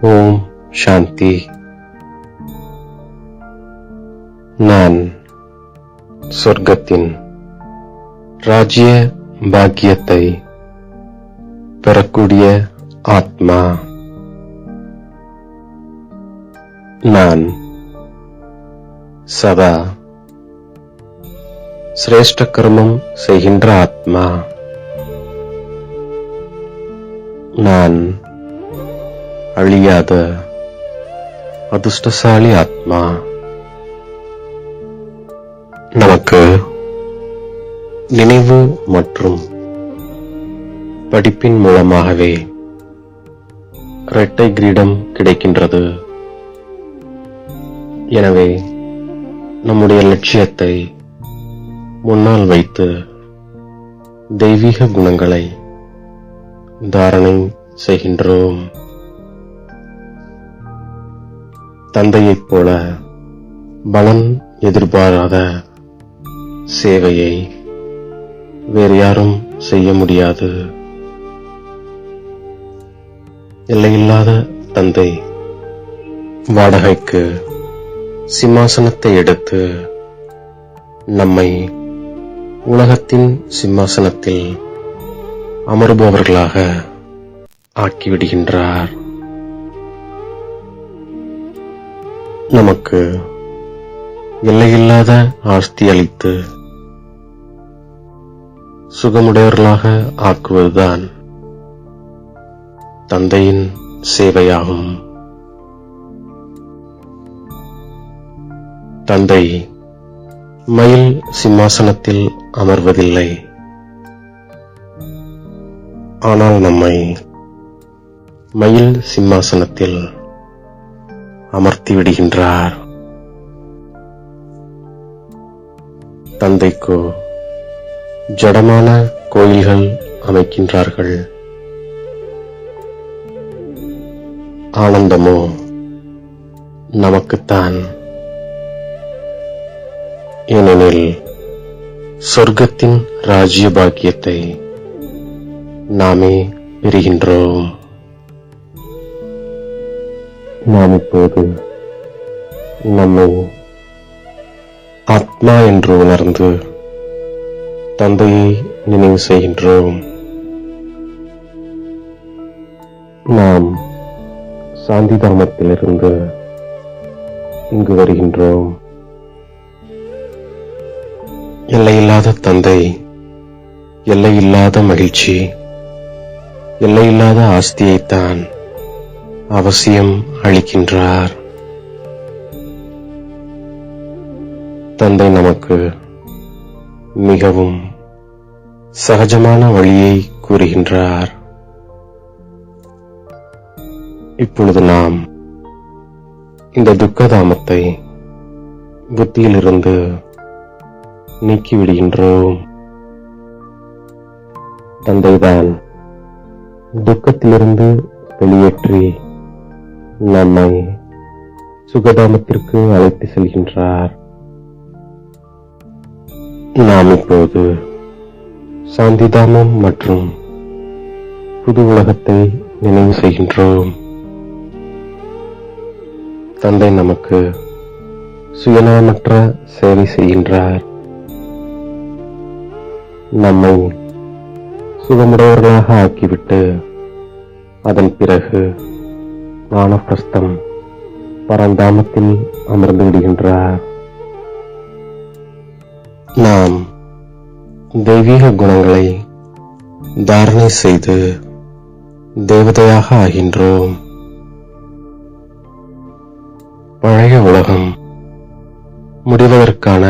ஓம் சாந்தி. நான் சொர்க்கத்தின் ராஜ்ய பாக்கியத்தை பெறக்கூடிய ஆத்மா. நான் சதா சிரேஷ்ட கர்மம் செய்கின்ற ஆத்மா. நான் அழியாத அதிர்ஷ்டசாலி ஆத்மா. நமக்கு நினைவு மற்றும் படிப்பின் மூலமாகவே இரட்டை கிரீடம் கிடைக்கின்றது. எனவே நம்முடைய லட்சியத்தை முன்னால் வைத்து தெய்வீக குணங்களை தாரணை செய்கின்றோம். தந்தையைப் போல பலன் எதிர்பாராத சேவையை வேறு யாரும் செய்ய முடியாது. எல்லையில்லாத தந்தை வாடகைக்கு சிம்மாசனத்தை எடுத்து நம்மை உலகத்தின் சிம்மாசனத்தில் அமர்பவர்களாக ஆக்கிவிடுகின்றார். நமக்கு எல்லையில்லாத ஆஸ்தி அளித்து சுகமுடையவர்களாக ஆக்குவதுதான் தந்தையின் சேவையாகும். தந்தை மயில் சிம்மாசனத்தில் அமர்வதில்லை. ஆனால் நம்மை மயில் சிம்மாசனத்தில் அமர்த்தி விடுகின்றார். தந்தைக்கோ ஜடமான கோயில்கள் அமைக்கின்றார்கள். ஆனந்தமோ நமக்குத்தான். ஏனெனில் சொர்க்கத்தின் ராஜ்ய பாக்கியத்தை நாமே பெறுகின்றோம். நாம் இப்போது நம்மை ஆத்மா என்று உணர்ந்து தந்தையை நினைவு செய்கின்றோம். நாம் சாந்தி தர்மத்திலிருந்து இங்கு வருகின்றோம். எல்லையில்லாத தந்தை எல்லையில்லாத மகிழ்ச்சி, எல்லையில்லாத ஆஸ்தியைத்தான் அவசியம் அளிக்கின்றார். தந்தை நமக்கு மிகவும் சகஜமான வழியை கூறுகின்றார். இப்பொழுது நாம் இந்த துக்கதாமத்தை புத்தியிலிருந்து நீக்கிவிடுகின்றோம். தந்தைதான் துக்கத்திலிருந்து வெளியேற்றி நம்மை சுகதாமத்திற்கு அழைத்து செல்கின்றார். நாம் இப்போது சாந்திதாமம் மற்றும் புது உலகத்தை நினைவு செய்கின்றோம். தந்தை நமக்கு சுயநலமற்ற சேவை செய்கின்றார். நம்மை சுகமுடையவர்களாக ஆக்கிவிட்டு அதன் பிறகு வானப்பிரஸ்தம் பரந்தாமத்தில் அமர்ந்து விடுகின்றார். நாம் தெய்வீக குணங்களை தாரணை செய்து தேவதையாக ஆகின்றோம். பழைய உலகம் முடிவதற்கான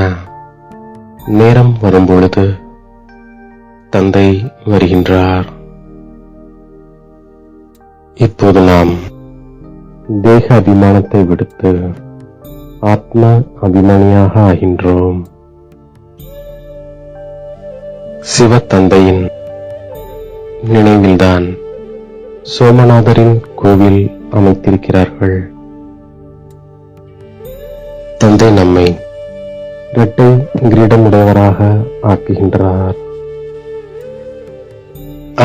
நேரம் வரும்பொழுது தந்தை வருகின்றார். இப்போது நாம் தேக அபிமானத்தை விடுத்து ஆத்ம அபிமானியாக ஆகின்றோம். சிவ தந்தையின் நினைவில்தான் சோமநாதரின் கோவில் அமைத்திருக்கிறார்கள். தந்தை நம்மை இரட்டை கிரீடமுடையவராக ஆக்குகின்றார்.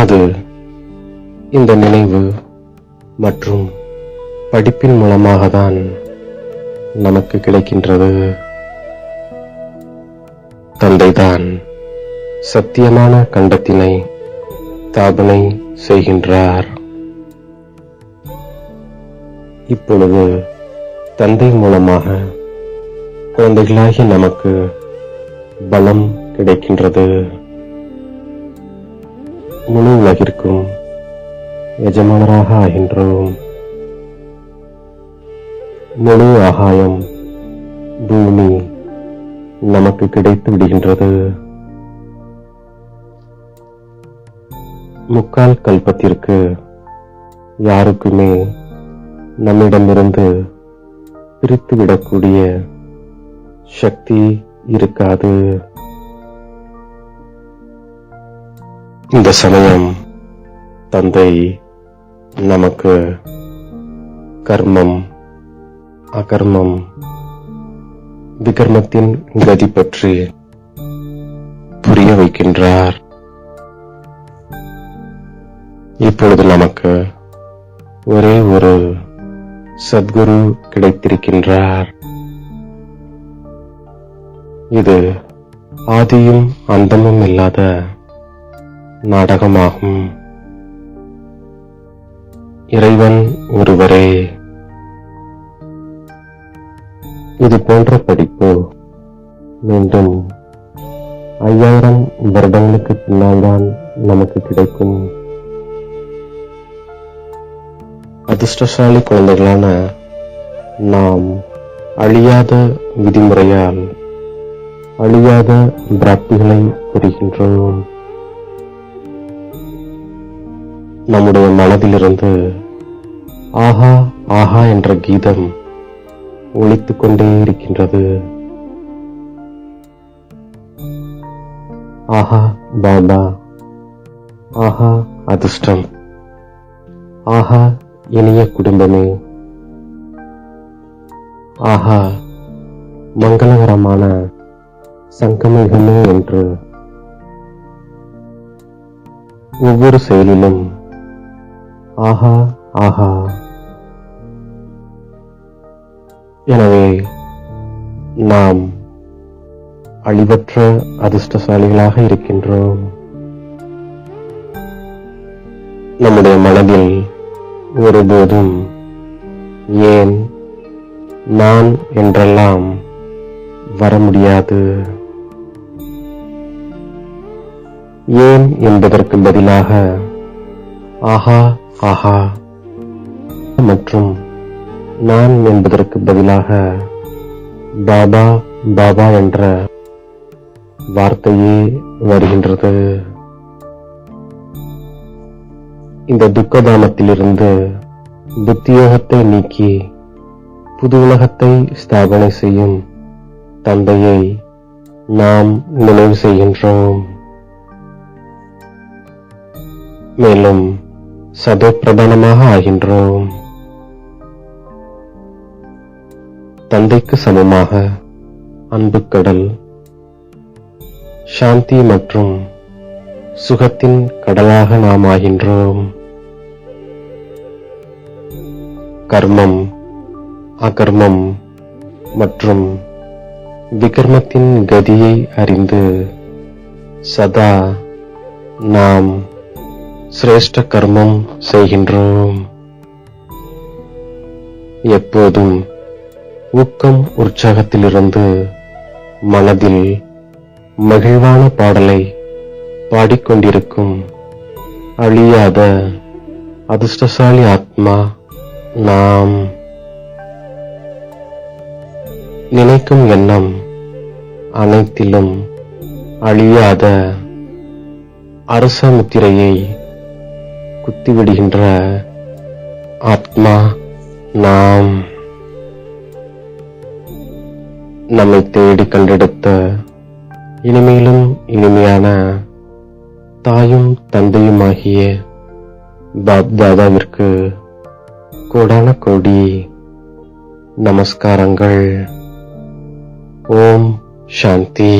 அது இந்த நினைவு மற்றும் படிப்பின் மூலமாகத்தான் நமக்கு கிடைக்கின்றது. தந்தைதான் சத்தியமான கண்டத்தினை ஸ்தாபனை செய்கின்றார். இப்பொழுது தந்தை மூலமாக குழந்தைகளாகி நமக்கு பலம் கிடைக்கின்றது. முழு உலகிற்கும் எஜமானராக ஆகின்றோம். முழு ஆகாயம் பூமி நமக்கு கிடைத்து விடுகின்றது. முக்கால் கல்பத்திற்கு யாருக்குமே நம்மிடமிருந்து பிரித்துவிடக்கூடிய சக்தி இருக்காது. இந்த சமயம் தந்தை நமக்கு கர்மம் அகர்மம் விகர்மத்தின் கதி பற்றி புரிய வைக்கின்றார். இப்பொழுது நமக்கு ஒரே ஒரு சத்குரு கிடைத்திருக்கின்றார். இது ஆதியும் அந்தமும் இல்லாத நாடகமாகும். இறைவன் ஒருவரே. இது போன்ற படிப்பு மீண்டும் 5000 வருடங்களுக்கு பின்னால்தான் நமக்கு கிடைக்கும். அதிர்ஷ்டசாலி குழந்தைகளான நாம் அழியாத விதிமுறையால் அழியாத பிராப்திகளை பெறுகின்றோம். நம்முடைய மனதிலிருந்து ஆஹா ஆஹா என்ற கீதம் ஒலித்துக் கொண்டே இருக்கின்றது. ஆஹா பாபா, ஆஹா அதிர்ஷ்டம், ஆஹா இனிய குடும்பமே, ஆஹா மங்களகரமான சங்கமிகளே என்று ஒவ்வொரு செயலிலும் ஆஹா ஆஹா. எனவே நாம் அழிவற்ற அதிர்ஷ்டசாலிகளாக இருக்கின்றோம். நம்முடைய மனதில் ஒருபோதும் ஏன் நான் என்றெல்லாம் வர முடியாது. ஏன் என்பதற்கு பதிலாக ஆஹா ஆஹா மற்றும் நான் என்பதற்கு பதிலாக பாபா பாபா என்ற வார்த்தையே வருகின்றது. இந்த துக்கதாமத்திலிருந்து புத்தியோகத்தை நீக்கி புது உலகத்தை ஸ்தாபனை செய்யும் தந்தையை நாம் நினைவு செய்கின்றோம். மேலும் சதோப்பிரதானமாக ஆகின்றோம். தந்தைக்கு சமமாக அன்பு கடல், சாந்தி மற்றும் சுகத்தின் கடலாக நாம் ஆகின்றோம். கர்மம் அகர்மம் மற்றும் விகர்மத்தின் கதியை அறிந்து சதா நாம் சிரேஷ்ட கர்மம் செய்கின்றோம். எப்போதும் ஊக்கம் உற்சாகத்திலிருந்து மனதில் மகிழ்வான பாடலை பாடிக்கொண்டிருக்கும் அழியாத அதிர்ஷ்டசாலி ஆத்மா நாம். நினைக்கும் எண்ணம் அனைத்திலும் அழியாத அரச முத்திரையை குத்திவிடுகின்ற ஆத்மா நாம். நம்மை தேடி கண்டெடுத்த இனிமேலும் இனிமையான தாயும் தந்தையுமாகிய பாப் தாதாவிற்கு கோடான கோடி நமஸ்காரங்கள். ஓம் சாந்தி.